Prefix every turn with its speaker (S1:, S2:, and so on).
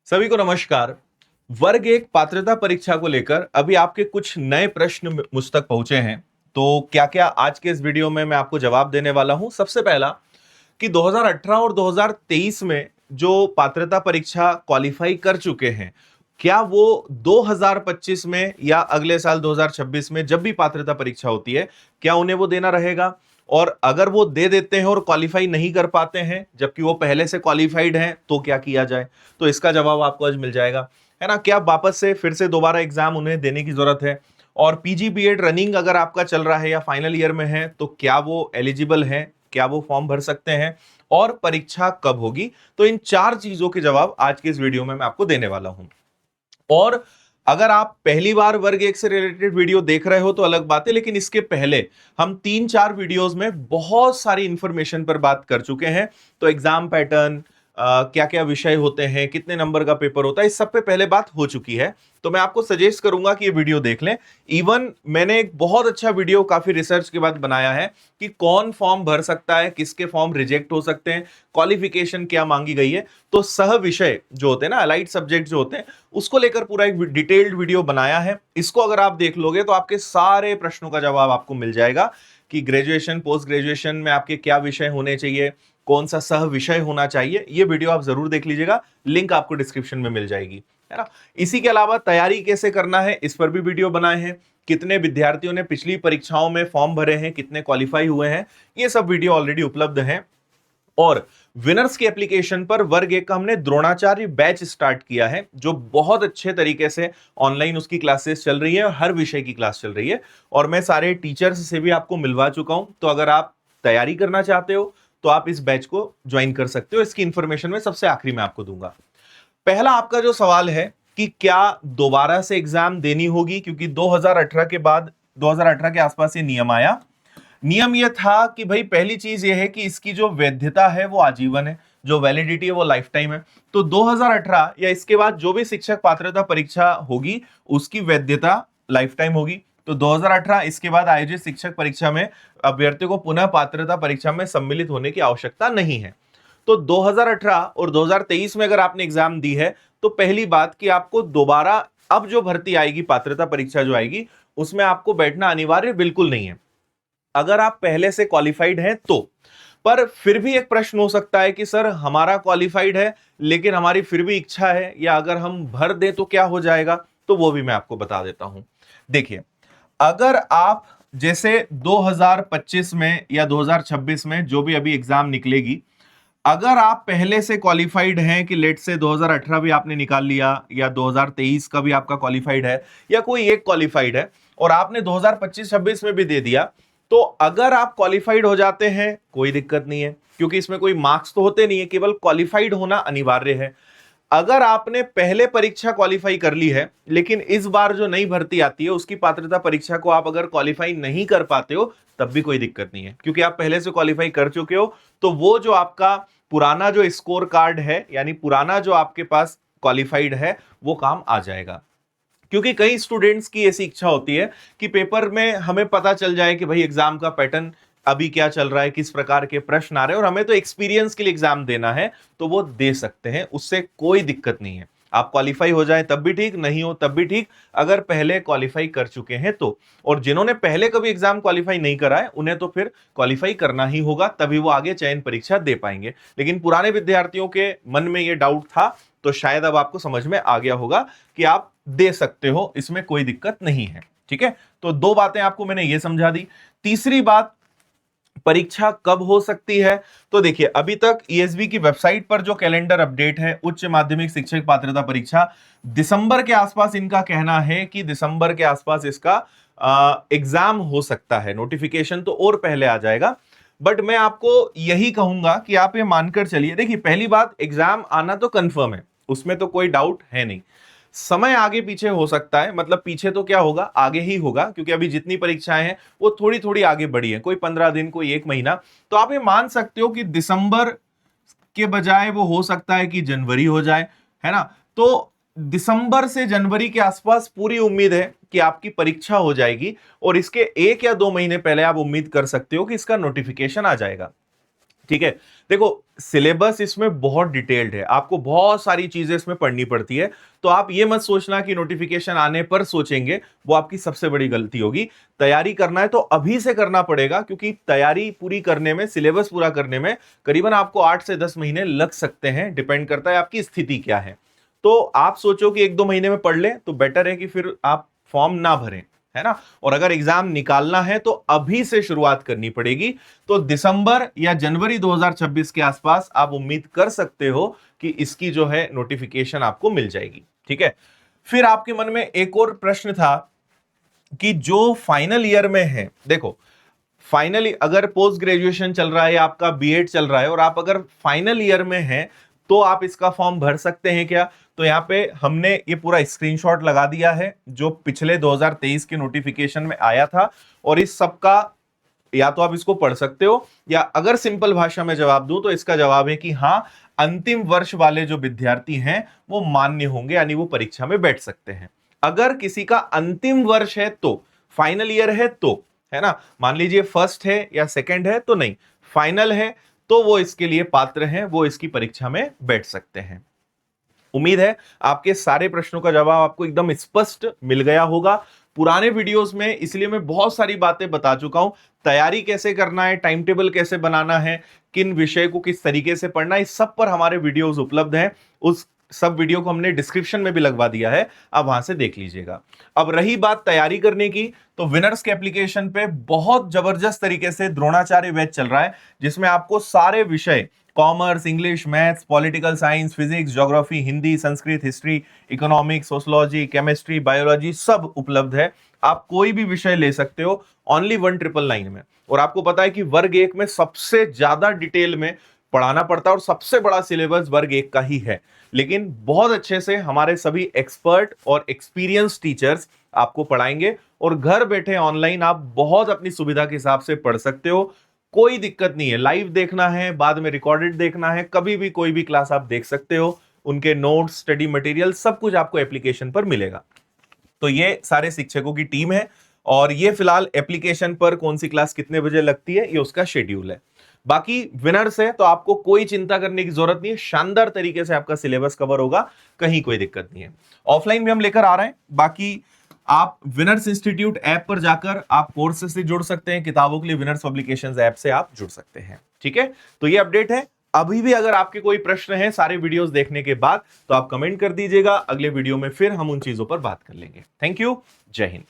S1: सभी को नमस्कार। वर्ग एक पात्रता परीक्षा को लेकर अभी आपके कुछ नए प्रश्न मुझ तक पहुंचे हैं। तो क्या क्या आज के इस वीडियो में मैं आपको जवाब देने वाला हूं। सबसे पहला कि 2018 और 2023 में जो पात्रता परीक्षा क्वालिफाई कर चुके हैं, क्या वो 2025 में या अगले साल 2026 में जब भी पात्रता परीक्षा होती है, क्या उन्हें वो देना रहेगा? और अगर वो दे देते हैं और क्वालिफाई नहीं कर पाते हैं जबकि वो पहले से क्वालिफाइड हैं, तो क्या किया जाए? तो इसका जवाब आपको आज मिल जाएगा, है ना। क्या वापस से फिर से दोबारा एग्जाम उन्हें देने की जरूरत है? और पीजी बीएड रनिंग अगर आपका चल रहा है या फाइनल ईयर में है, तो क्या वो एलिजिबल है? क्या वो फॉर्म भर सकते हैं? और परीक्षा कब होगी? तो इन चार चीजों के जवाब आज के इस वीडियो में मैं आपको देने वाला हूं। और अगर आप पहली बार वर्ग एक से रिलेटेड वीडियो देख रहे हो तो अलग बात है, लेकिन इसके पहले हम 3-4 वीडियोस में बहुत सारी इंफॉर्मेशन पर बात कर चुके हैं। तो एग्जाम पैटर्न, क्या क्या विषय होते हैं, कितने नंबर का पेपर होता है, इस सब पे पहले बात हो चुकी है। तो मैं आपको सजेस्ट करूंगा कि ये वीडियो देख लें। इवन मैंने एक बहुत अच्छा वीडियो काफी रिसर्च के बाद बनाया है कि कौन फॉर्म भर सकता है, किसके फॉर्म रिजेक्ट हो सकते हैं, क्वालिफिकेशन क्या मांगी गई है। तो सह विषय जो होते हैं ना, अलाइड सब्जेक्ट जो होते हैं, उसको लेकर पूरा एक डिटेल्ड वीडियो बनाया है। इसको अगर आप देख लोगे तो आपके सारे प्रश्नों का जवाब आपको मिल जाएगा कि ग्रेजुएशन पोस्ट ग्रेजुएशन में आपके क्या विषय होने चाहिए, कौन सा सह विषय होना चाहिए। ये वीडियो आप जरूर देख लीजिएगा, लिंक आपको डिस्क्रिप्शन में मिल जाएगी, है ना। इसी के अलावा तैयारी कैसे करना है, इस पर भी वीडियो बनाए हैं। कितने विद्यार्थियों ने पिछली परीक्षाओं में फॉर्म भरे हैं, कितने क्वालिफाई हुए हैं, ये सब वीडियो ऑलरेडी उपलब्ध हैं। और विनर्स की एप्लीकेशन पर वर्ग एक का हमने द्रोणाचार्य बैच स्टार्ट किया है, जो बहुत अच्छे तरीके से ऑनलाइन उसकी क्लासेस चल रही है और हर विषय की क्लास चल रही है। और मैं सारे टीचर्स से भी आपको मिलवा चुका हूं। तो अगर आप तैयारी करना चाहते हो तो आप इस बैच को ज्वाइन कर सकते हो। इसकी इंफॉर्मेशन में सबसे आखिरी में आपको दूंगा। पहला आपका जो सवाल है कि क्या दोबारा से एग्जाम देनी होगी, क्योंकि 2018 के बाद 2018 के आसपास ये नियम आया। नियम यह था कि भाई पहली चीज यह है कि इसकी जो वैधता है वो आजीवन है, जो वैलिडिटी है वो लाइफ टाइम है। तो 2018 या इसके बाद जो भी शिक्षक पात्रता परीक्षा होगी उसकी वैधता लाइफ टाइम होगी। तो 2018 इसके बाद आयोजित शिक्षक परीक्षा में अभ्यर्थियों को पुनः पात्रता परीक्षा में सम्मिलित होने की आवश्यकता नहीं है। तो 2018 और 2023 में अगर आपने एग्जाम दी है तो पहली बात कि आपको दोबारा अब जो भर्ती आएगी, पात्रता परीक्षा जो आएगी, उसमें आपको बैठना अनिवार्य बिल्कुल नहीं है, अगर आप पहले से क्वालिफाइड हैं तो। पर फिर भी एक प्रश्न हो सकता है कि सर हमारा क्वालिफाइड है लेकिन हमारी फिर भी इच्छा है, या अगर हम भर दें तो क्या हो जाएगा? तो वो भी मैं आपको बता देता हूं। देखिए, अगर आप जैसे 2025 में या 2026 में जो भी अभी एग्जाम निकलेगी, अगर आप पहले से क्वालिफाइड हैं कि लेट से 2018 भी आपने निकाल लिया या 2023 का भी आपका क्वालिफाइड है या कोई एक क्वालिफाइड है और आपने 2025-26 में भी दे दिया, तो अगर आप क्वालिफाइड हो जाते हैं कोई दिक्कत नहीं है, क्योंकि इसमें कोई मार्क्स तो होते नहीं है, केवल क्वालिफाइड होना अनिवार्य है। अगर आपने पहले परीक्षा क्वालिफाई कर ली है लेकिन इस बार जो नई भर्ती आती है उसकी पात्रता परीक्षा को आप अगर क्वालिफाई नहीं कर पाते हो, तब भी कोई दिक्कत नहीं है, क्योंकि आप पहले से क्वालिफाई कर चुके हो। तो वो जो आपका पुराना जो स्कोर कार्ड है, यानी पुराना जो आपके पास क्वालिफाइड है, वो काम आ जाएगा। क्योंकि कई स्टूडेंट्स की ऐसी इच्छा होती है कि पेपर में हमें पता चल जाए कि भाई एग्जाम का पैटर्न अभी क्या चल रहा है, किस प्रकार के प्रश्न आ रहे हैं, और हमें तो एक्सपीरियंस के लिए एग्जाम देना है, तो वो दे सकते हैं, उससे कोई दिक्कत नहीं है। आप क्वालिफाई हो जाए तब भी ठीक, नहीं हो तब भी ठीक, अगर पहले क्वालिफाई कर चुके हैं तो। और जिन्होंने पहले कभी एग्जाम क्वालिफाई नहीं करा है उन्हें तो फिर क्वालिफाई करना ही होगा, तभी वो आगे चयन परीक्षा दे पाएंगे। लेकिन पुराने विद्यार्थियों के मन में ये डाउट था, तो शायद अब आपको समझ में आ गया होगा कि आप दे सकते हो, इसमें कोई दिक्कत नहीं है। ठीक है, तो दो बातें आपको मैंने ये समझा दी। तीसरी बात, परीक्षा कब हो सकती है? तो देखिए, अभी तक ईएसबी की वेबसाइट पर जो कैलेंडर अपडेट है, उच्च माध्यमिक शिक्षक पात्रता परीक्षा दिसंबर के आसपास, इनका कहना है कि दिसंबर के आसपास इसका एग्जाम हो सकता है। नोटिफिकेशन तो और पहले आ जाएगा, बट मैं आपको यही कहूंगा कि आप ये मानकर चलिए। देखिए, पहली बात, एग्जाम आना तो कंफर्म है, उसमें तो कोई डाउट है नहीं। समय आगे पीछे हो सकता है, मतलब पीछे तो क्या होगा, आगे ही होगा, क्योंकि अभी जितनी परीक्षाएं हैं वो थोड़ी थोड़ी आगे बढ़ी है, कोई 15 दिन, कोई एक महीना। तो आप ये मान सकते हो कि दिसंबर के बजाय वो हो सकता है कि जनवरी हो जाए, है ना। तो दिसंबर से जनवरी के आसपास पूरी उम्मीद है कि आपकी परीक्षा हो जाएगी, और इसके 1 या 2 महीने पहले आप उम्मीद कर सकते हो कि इसका नोटिफिकेशन आ जाएगा। ठीक है, देखो, सिलेबस इसमें बहुत डिटेल्ड है, आपको बहुत सारी चीजें इसमें पढ़नी पड़ती है। तो आप ये मत सोचना कि नोटिफिकेशन आने पर सोचेंगे, वो आपकी सबसे बड़ी गलती होगी। तैयारी करना है तो अभी से करना पड़ेगा, क्योंकि तैयारी पूरी करने में, सिलेबस पूरा करने में करीबन आपको 8 से 10 महीने लग सकते हैं, डिपेंड करता है आपकी स्थिति क्या है। तो आप सोचो कि 1-2 महीने में पढ़ लें तो बेटर है कि फिर आप फॉर्म ना भरें, है ना। और अगर एग्जाम निकालना है तो अभी से शुरुआत करनी पड़ेगी। तो दिसंबर या जनवरी 2026 के आसपास आप उम्मीद कर सकते हो कि इसकी जो है नोटिफिकेशन आपको मिल जाएगी, ठीक है। फिर आपके मन में एक और प्रश्न था कि जो फाइनल ईयर में है, देखो फाइनली अगर पोस्ट ग्रेजुएशन चल रहा है या आपका बीएड चल रहा है और आप अगर फाइनल ईयर में हैं तो आप इसका फॉर्म भर सकते हैं क्या। तो यहां पे हमने ये पूरा स्क्रीनशॉट लगा दिया है जो पिछले 2023 के नोटिफिकेशन में आया था, और इस सब का या तो आप इसको पढ़ सकते हो, या अगर सिंपल भाषा में जवाब दूं तो इसका जवाब है कि हाँ, अंतिम वर्ष वाले जो विद्यार्थी हैं वो मान्य होंगे, यानी वो परीक्षा में बैठ सकते हैं। अगर किसी का अंतिम वर्ष है तो, फाइनल ईयर है तो, है ना, मान लीजिए फर्स्ट है या सेकंड है तो नहीं, फाइनल है तो वो इसके लिए पात्र हैं, वो इसकी परीक्षा में बैठ सकते हैं। उम्मीद है आपके सारे प्रश्नों का जवाब आपको एकदम स्पष्ट मिल गया होगा। पुराने वीडियोस में इसलिए मैं बहुत सारी बातें बता चुका हूं, तैयारी कैसे करना है, टाइम टेबल कैसे बनाना है, किन विषय को किस तरीके से पढ़ना है, इस सब पर हमारे वीडियोस उपलब्ध हैं। उस सब वीडियो को हमने डिस्क्रिप्शन में भी लगवा दिया है, आप वहां से देख लीजिएगा। अब रही बात तैयारी करने की, तो विनर्स के एप्लीकेशन पे बहुत जबरदस्त तरीके से द्रोणाचार्य बैच चल रहा है, जिसमें आपको सारे विषय, commerce, English, maths, political science, physics, geography, Hindi, Sanskrit, history, economics, sociology, chemistry, biology सब उपलब्ध है। आप कोई भी विषय ले सकते हो ओनली 1999 में। और आपको पता है कि वर्ग 1 में सबसे ज्यादा डिटेल में पढ़ाना पड़ता है और सबसे बड़ा सिलेबस वर्ग 1 का ही है, लेकिन बहुत अच्छे से हमारे सभी एक्सपर्ट और एक्सपीरियंस टीचर्स आपको पढ़ाएंगे, और घर बैठे ऑनलाइन आप बहुत अपनी सुविधा के हिसाब से पढ़ सकते हो। कोई दिक्कत नहीं है, लाइव देखना है, बाद में रिकॉर्डेड देखना है, कभी भी कोई भी क्लास आप देख सकते हो। उनके नोट्स, स्टडी मटेरियल सब कुछ आपको एप्लीकेशन पर मिलेगा। तो ये सारे शिक्षकों की टीम है, और ये फिलहाल एप्लीकेशन पर कौन सी क्लास कितने बजे लगती है ये उसका शेड्यूल है। बाकी विनर्स है तो आपको कोई चिंता करने की जरूरत नहीं है, शानदार तरीके से आपका सिलेबस कवर होगा, कहीं कोई दिक्कत नहीं है। ऑफलाइन भी हम लेकर आ रहे हैं। बाकी आप विनर्स इंस्टीट्यूट ऐप पर जाकर आप कोर्स से जुड़ सकते हैं, किताबों के लिए विनर्स पब्लिकेशंस ऐप से आप जुड़ सकते हैं, ठीक है। तो ये अपडेट है। अभी भी अगर आपके कोई प्रश्न है सारे वीडियोस देखने के बाद तो आप कमेंट कर दीजिएगा, अगले वीडियो में फिर हम उन चीजों पर बात कर लेंगे। थैंक यू, जय हिंद।